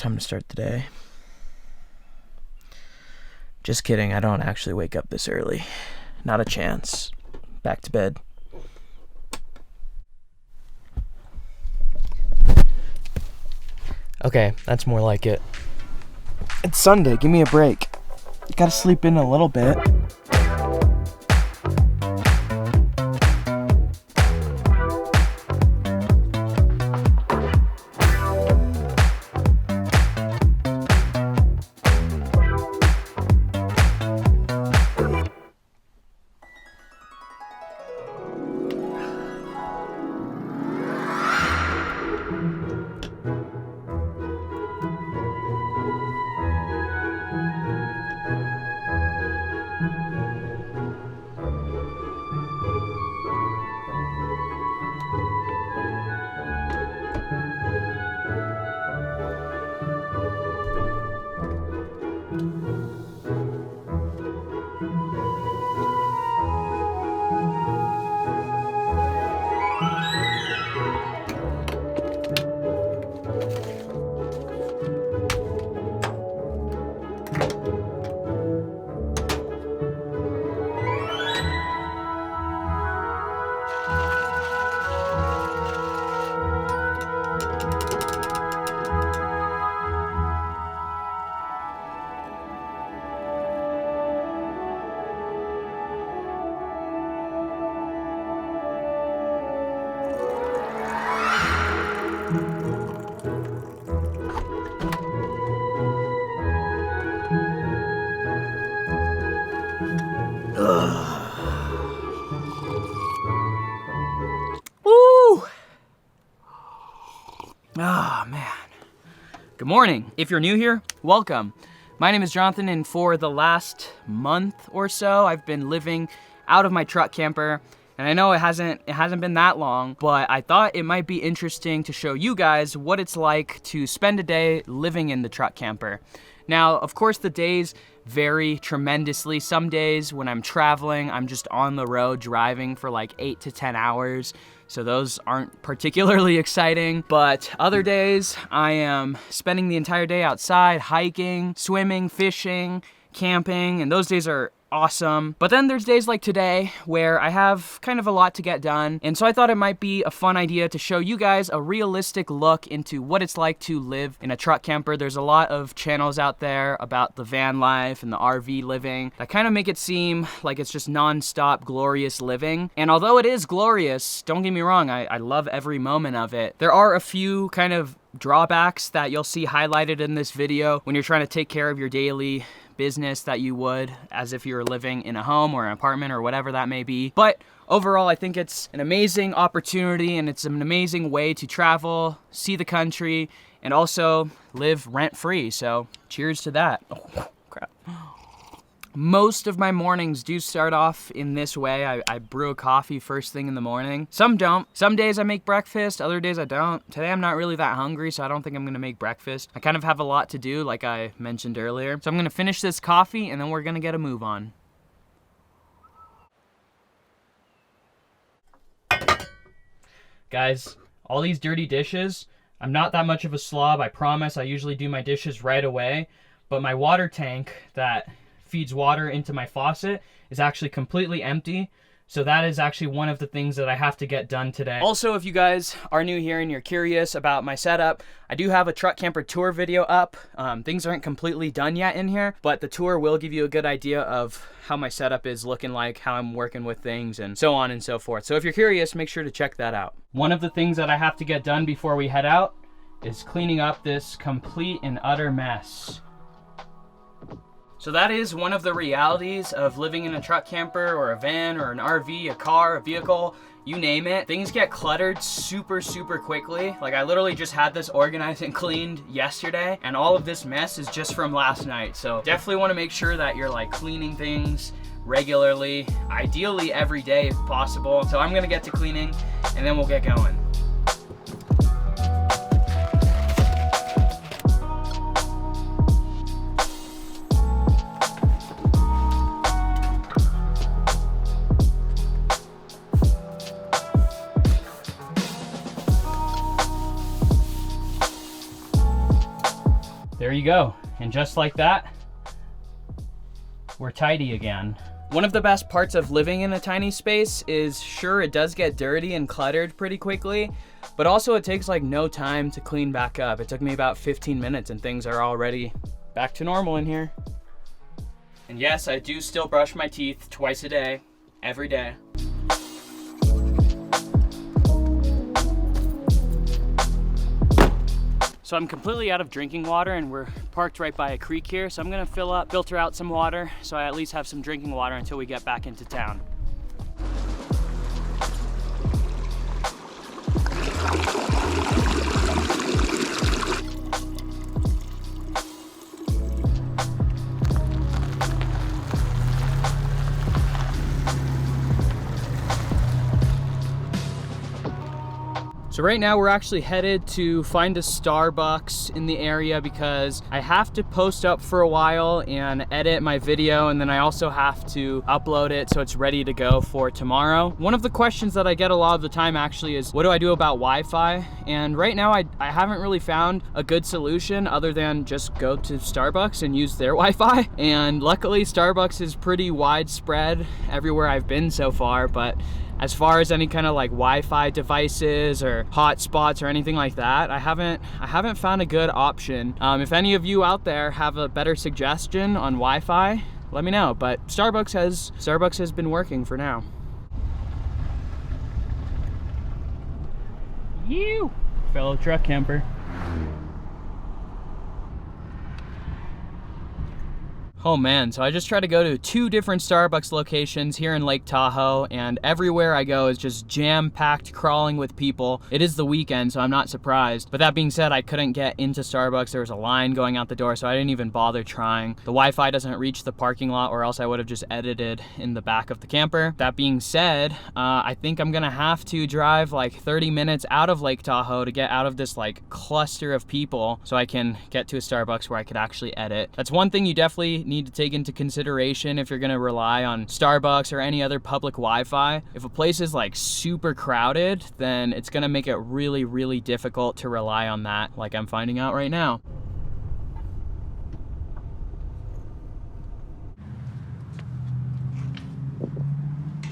time to start the day. Just kidding, I don't actually wake up this early. Not a chance. Back to bed. Okay, that's more like it. It's Sunday, give me a break. Gotta sleep in a little bit. Woo! Ah, man. Good morning. If you're new here, welcome. My name is Jonathan, and for the last month or so, I've been living out of my truck camper. And I know it hasn't been that long, but I thought it might be interesting to show you guys what it's like to spend a day living in the truck camper. Now, of course, the days vary tremendously. Some days when I'm traveling, I'm just on the road driving for like 8 to 10 hours. So those aren't particularly exciting, but other days I am spending the entire day outside, hiking, swimming, fishing, camping, and those days are awesome. But then there's days like today where I have kind of a lot to get done, and so I thought it might be a fun idea to show you guys a realistic look into what it's like to live in a truck camper. There's a lot of channels out there about the van life and the RV living that kind of make it seem like it's just non-stop glorious living. And although it is glorious, don't get me wrong, I love every moment of it. There are a few kind of drawbacks that you'll see highlighted in this video when you're trying to take care of your daily business that you would as if you were living in a home or an apartment or whatever that may be. But overall, I think it's an amazing opportunity, and it's an amazing way to travel, see the country, and also live rent-free. So cheers to that. Oh, crap. Most of my mornings do start off in this way. I brew a coffee first thing in the morning. Some don't. Some days I make breakfast, other days I don't. Today I'm not really that hungry, so I don't think I'm gonna make breakfast. I kind of have a lot to do, like I mentioned earlier. So I'm gonna finish this coffee and then we're gonna get a move on. Guys, all these dirty dishes, I'm not that much of a slob, I promise. I usually do my dishes right away, but my water tank that feeds water into my faucet is actually completely empty. So that is actually one of the things that I have to get done today. Also, if you guys are new here and you're curious about my setup, I do have a truck camper tour video up. Things aren't completely done yet in here, but the tour will give you a good idea of how my setup is looking like, how I'm working with things, and so on and so forth. So if you're curious, make sure to check that out. One of the things that I have to get done before we head out is cleaning up this complete and utter mess. So that is one of the realities of living in a truck camper or a van or an RV, a car, a vehicle, you name it. Things get cluttered super quickly. Like I literally just had this organized and cleaned yesterday, and all of this mess is just from last night. So definitely want to make sure that you're like cleaning things regularly, ideally every day if possible. So I'm gonna get to cleaning and then we'll get going. there you go. And just like that, we're tidy again. One of the best parts of living in a tiny space is, sure, it does get dirty and cluttered pretty quickly, but also it takes like no time to clean back up. It took me about 15 minutes and things are already back to normal in here. And yes, I do still brush my teeth twice a day, every day. So I'm completely out of drinking water and we're parked right by a creek here. So I'm gonna filter out some water so I at least have some drinking water until we get back into town. So right now we're actually headed to find a Starbucks in the area because I have to post up for a while and edit my video, and then I also have to upload it so it's ready to go for tomorrow. One of the questions that I get a lot of the time actually is, what do I do about Wi-Fi? And right now I haven't really found a good solution other than just go to Starbucks and use their Wi-Fi. And luckily Starbucks is pretty widespread everywhere I've been so far, but as far as any kind of like Wi-Fi devices or hotspots or anything like that, I haven't found a good option. If any of you out there have a better suggestion on Wi-Fi, let me know. But Starbucks has been working for now. You fellow truck camper. Oh man, so I just try to go to 2 different Starbucks locations here in Lake Tahoe, and everywhere I go is just jam-packed, crawling with people. It is the weekend, so I'm not surprised. But that being said, I couldn't get into Starbucks. There was a line going out the door, so I didn't even bother trying. The Wi-Fi doesn't reach the parking lot, or else I would have just edited in the back of the camper. That being said, I think I'm gonna have to drive like 30 minutes out of Lake Tahoe to get out of this like cluster of people so I can get to a Starbucks where I could actually edit. That's one thing you definitely need to take into consideration if you're gonna rely on Starbucks or any other public Wi-Fi. If a place is like super crowded, then it's gonna make it really, really difficult to rely on that, like I'm finding out right now.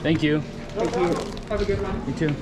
Thank you. Thank you. Have a good one. You too.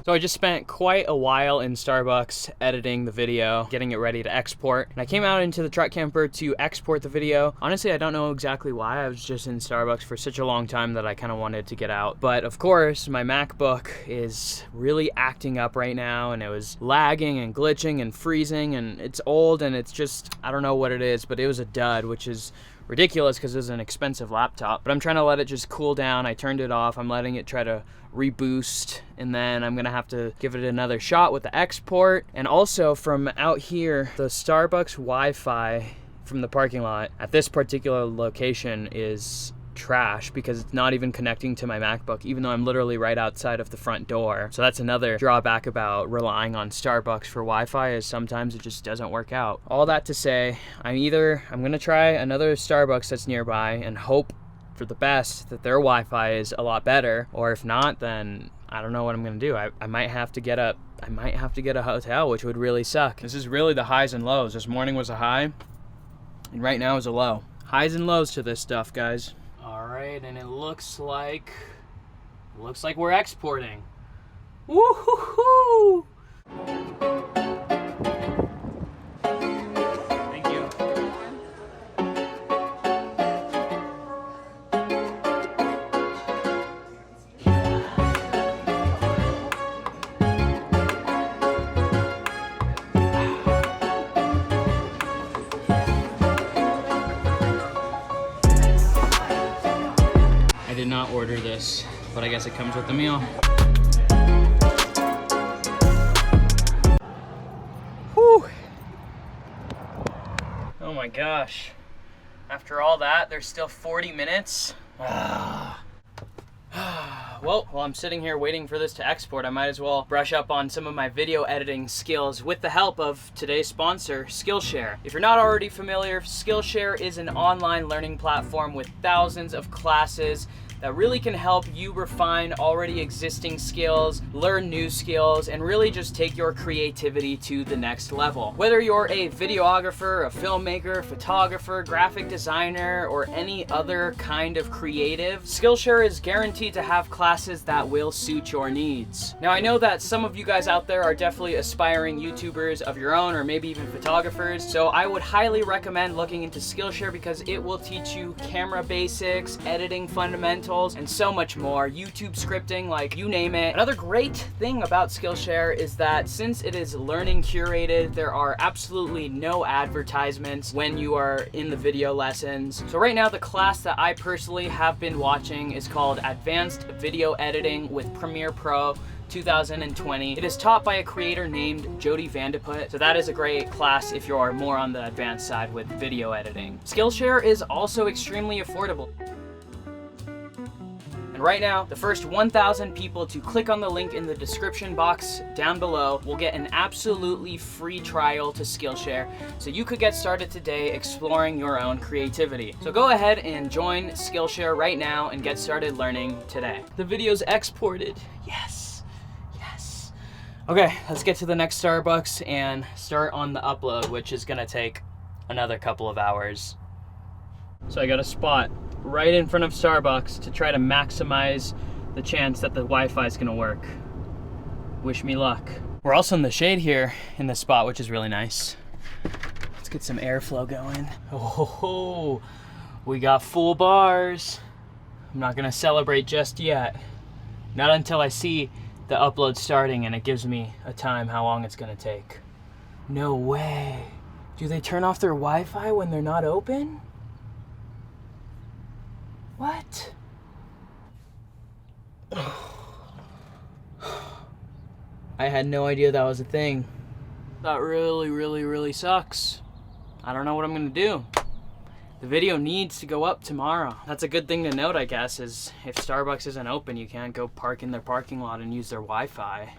So I just spent quite a while in Starbucks editing the video, getting it ready to export. And I came out into the truck camper to export the video. Honestly, I don't know exactly why. I was just in Starbucks for such a long time that I kind of wanted to get out. But of course, my MacBook is really acting up right now, and it was lagging and glitching and freezing, and it's old, and it's just, I don't know what it is, but it was a dud, which is ridiculous because it was an expensive laptop. But I'm trying to let it just cool down. I turned it off. I'm letting it try to reboost, and then I'm gonna have to give it another shot with the export. And also from out here, the Starbucks Wi-Fi from the parking lot at this particular location is trash because it's not even connecting to my MacBook, even though I'm literally right outside of the front door. So that's another drawback about relying on Starbucks for Wi-Fi, is sometimes it just doesn't work out. All that to say, I'm gonna try another Starbucks that's nearby and hope for the best that their Wi-Fi is a lot better, or if not, then I don't know what I'm gonna do. I might have to get a hotel, which would really suck. This is really the highs and lows. This morning was a high, and right now is a low. Highs and lows to this stuff, guys. All right, and it looks like we're exporting. Woo-hoo-hoo! Thank you. I did not order this, but I guess it comes with the meal. Whew. Oh my gosh. After all that, there's still 40 minutes. Well, while I'm sitting here waiting for this to export, I might as well brush up on some of my video editing skills with the help of today's sponsor, Skillshare. If you're not already familiar, Skillshare is an online learning platform with thousands of classes that really can help you refine already existing skills, learn new skills, and really just take your creativity to the next level. Whether you're a videographer, a filmmaker, photographer, graphic designer, or any other kind of creative, Skillshare is guaranteed to have classes that will suit your needs. Now, I know that some of you guys out there are definitely aspiring YouTubers of your own, or maybe even photographers, so I would highly recommend looking into Skillshare because it will teach you camera basics, editing fundamentals, and so much more. YouTube scripting, like you name it. Another great thing about Skillshare is that since it is learning curated, there are absolutely no advertisements when you are in the video lessons. So right now, the class that I personally have been watching is called Advanced Video Editing with Premiere Pro 2020. It is taught by a creator named Jody Vandeput, so that is a great class if you're more on the advanced side with video editing. Skillshare is also extremely affordable. And right now, the first 1,000 people to click on the link in the description box down below will get an absolutely free trial to Skillshare, so you could get started today exploring your own creativity. So go ahead and join Skillshare right now and get started learning today. The video's exported. Yes. Okay, let's get to the next Starbucks and start on the upload, which is gonna take another couple of hours. So I got a spot right in front of Starbucks to try to maximize the chance that the Wi-Fi is gonna work. Wish me luck. We're also in the shade here in this spot, which is really nice. Let's get some airflow going. Oh, we got full bars. I'm not gonna celebrate just yet. Not until I see the upload starting and it gives me a time how long it's gonna take. No way. Do they turn off their Wi-Fi when they're not open? What? I had no idea that was a thing. That really sucks. I don't know what I'm gonna do. The video needs to go up tomorrow. That's a good thing to note, I guess, is if Starbucks isn't open, you can't go park in their parking lot and use their Wi-Fi.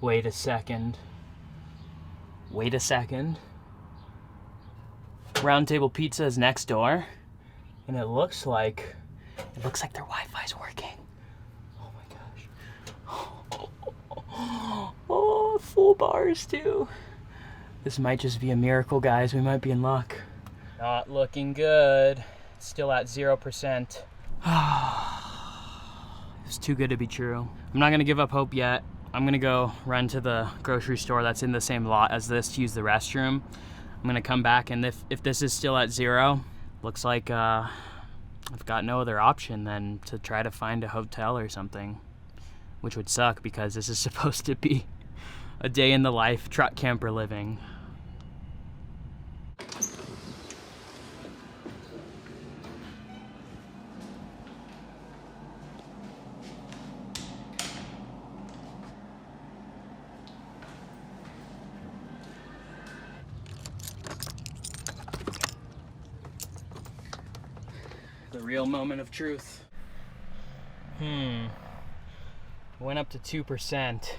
Wait a second. Round Table Pizza is next door, and it looks like their Wi-Fi's working. Oh my gosh. Oh, full bars too. This might just be a miracle, guys. We might be in luck. Not looking good. It's still at 0%. It's too good to be true. I'm not gonna give up hope yet. I'm gonna go run to the grocery store that's in the same lot as this to use the restroom. I'm gonna come back, and if this is still at 0, looks like I've got no other option than to try to find a hotel or something, which would suck because this is supposed to be a day in the life truck camper living. The real moment of truth. Went up to 2%.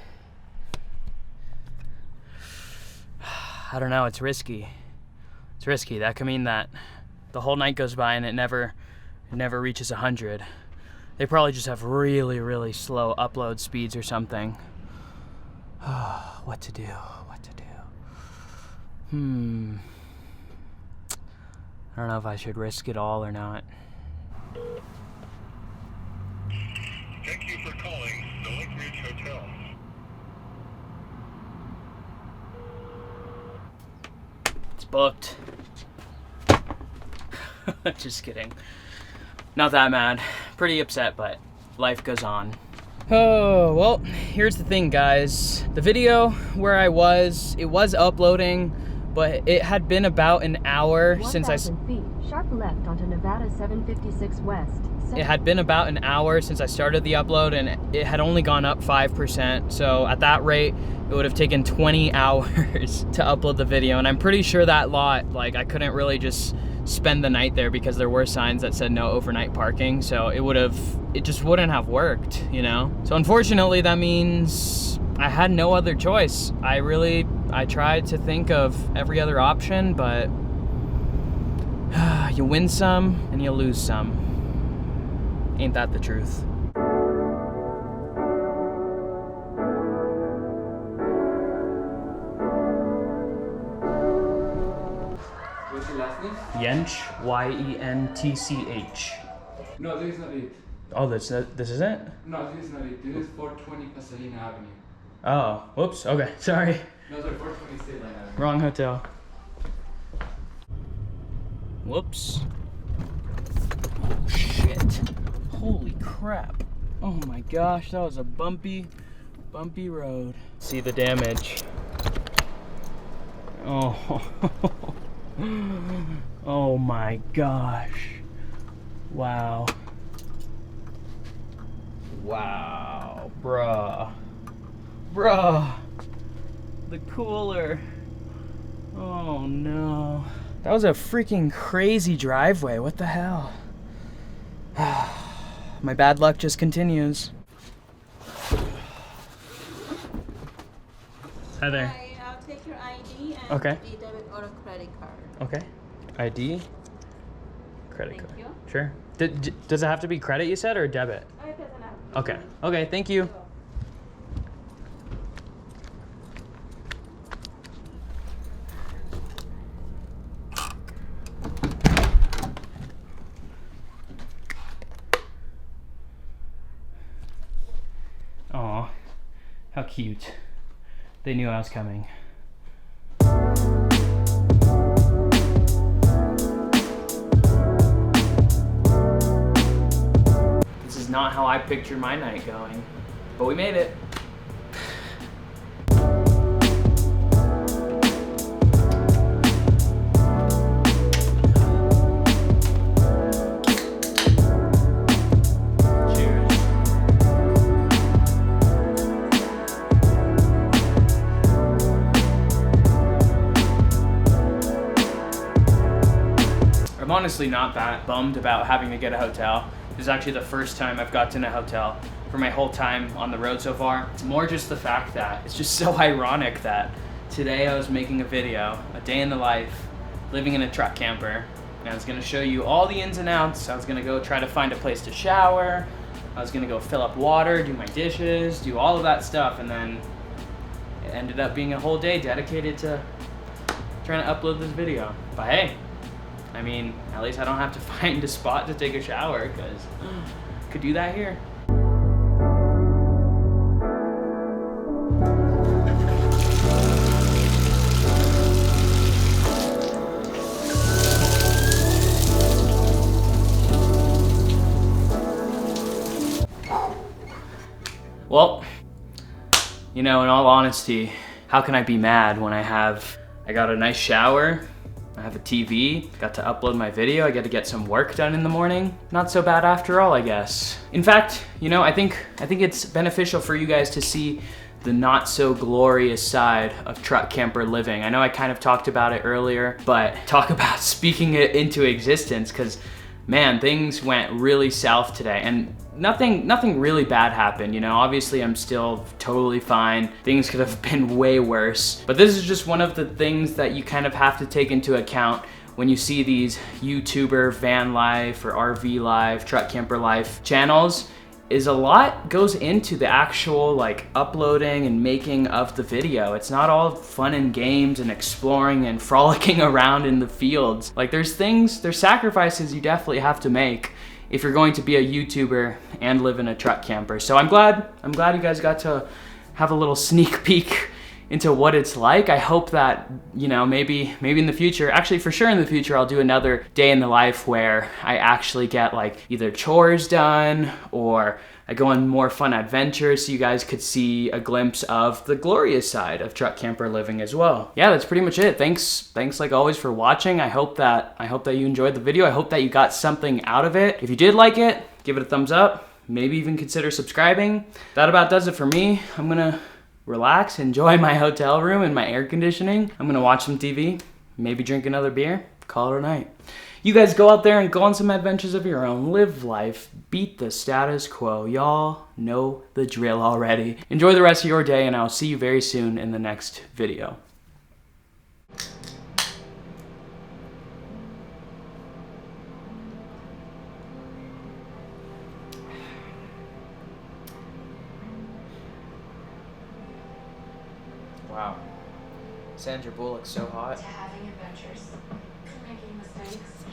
I don't know, it's risky. It's risky. That could mean that the whole night goes by and it never reaches 100. They probably just have really slow upload speeds or something. What to do? I don't know if I should risk it all or not. Thank you for calling the Lake Ridge Hotel. It's booked. Just kidding. Not that mad. Pretty upset, but life goes on. Oh, well, here's the thing, guys. The video where it was uploading, but it had been about an hour since I... feet, sharp left onto Nevada 756 West. It had been about an hour since I started the upload, and it had only gone up 5%. So at that rate, it would have taken 20 hours to upload the video. And I'm pretty sure that lot, like, I couldn't really just spend the night there because there were signs that said no overnight parking. So it just wouldn't have worked, you know? So unfortunately, that means I had no other choice. I tried to think of every other option, but you win some and you lose some. Ain't that the truth? What's your last name? Yench, Y-E-N-T-C-H. No, this is not it. Oh, this is it? No, this is not it. This is 420 Pasadena Avenue. Oh, whoops. Okay, sorry. No, sorry, 420 State Line Avenue. Wrong hotel. Whoops. Oh, shit. Holy crap. Oh my gosh, that was a bumpy road. See the damage. Oh. Oh my gosh. Wow. Wow, bruh. The cooler. Oh no. That was a freaking crazy driveway. What the hell? My bad luck just continues. Hi there. Hi, I'll take your ID and Okay. a debit or a credit card. Okay. ID. Credit Thank card. you. Sure. Does it have to be credit, you said, or debit? Oh, it doesn't have. Okay. Okay, thank you. Aw, how cute. They knew I was coming. This is not how I picture my night going, but we made it. I'm honestly not that bummed about having to get a hotel. This is actually the first time I've gotten a hotel for my whole time on the road so far. It's more just the fact that it's just so ironic that today I was making a video, a day in the life, living in a truck camper, and I was gonna show you all the ins and outs. I was gonna go try to find a place to shower. I was gonna go fill up water, do my dishes, do all of that stuff, and then it ended up being a whole day dedicated to trying to upload this video. But hey, I mean, at least I don't have to find a spot to take a shower, because I could do that here. Well, you know, in all honesty, how can I be mad when I got a nice shower, I have a TV, got to upload my video, I get to get some work done in the morning. Not so bad after all, I guess. In fact, you know, I think it's beneficial for you guys to see the not so glorious side of truck camper living. I know I kind of talked about it earlier, but talk about speaking it into existence, because man, things went really south today, and nothing really bad happened. You know, obviously I'm still totally fine. Things could have been way worse, but this is just one of the things that you kind of have to take into account when you see these YouTuber van life or RV life, truck camper life channels. Is a lot goes into the actual like uploading and making of the video. It's not all fun and games and exploring and frolicking around in the fields. Like there's sacrifices you definitely have to make if you're going to be a YouTuber and live in a truck camper. So I'm glad you guys got to have a little sneak peek into what it's like. I hope that, you know, maybe in the future, actually for sure in the future, I'll do another day in the life where I actually get like either chores done or I go on more fun adventures so you guys could see a glimpse of the glorious side of truck camper living as well. Yeah, that's pretty much it. Thanks like always for watching. I hope that you enjoyed the video. I hope that you got something out of it. If you did like it, give it a thumbs up. Maybe even consider subscribing. That about does it for me. I'm gonna relax, enjoy my hotel room and my air conditioning. I'm gonna watch some TV, maybe drink another beer, call it a night. You guys go out there and go on some adventures of your own. Live life, beat the status quo. Y'all know the drill already. Enjoy the rest of your day, and I'll see you very soon in the next video. Wow. Sandra Bullock's so hot. to having adventures, to making mistakes.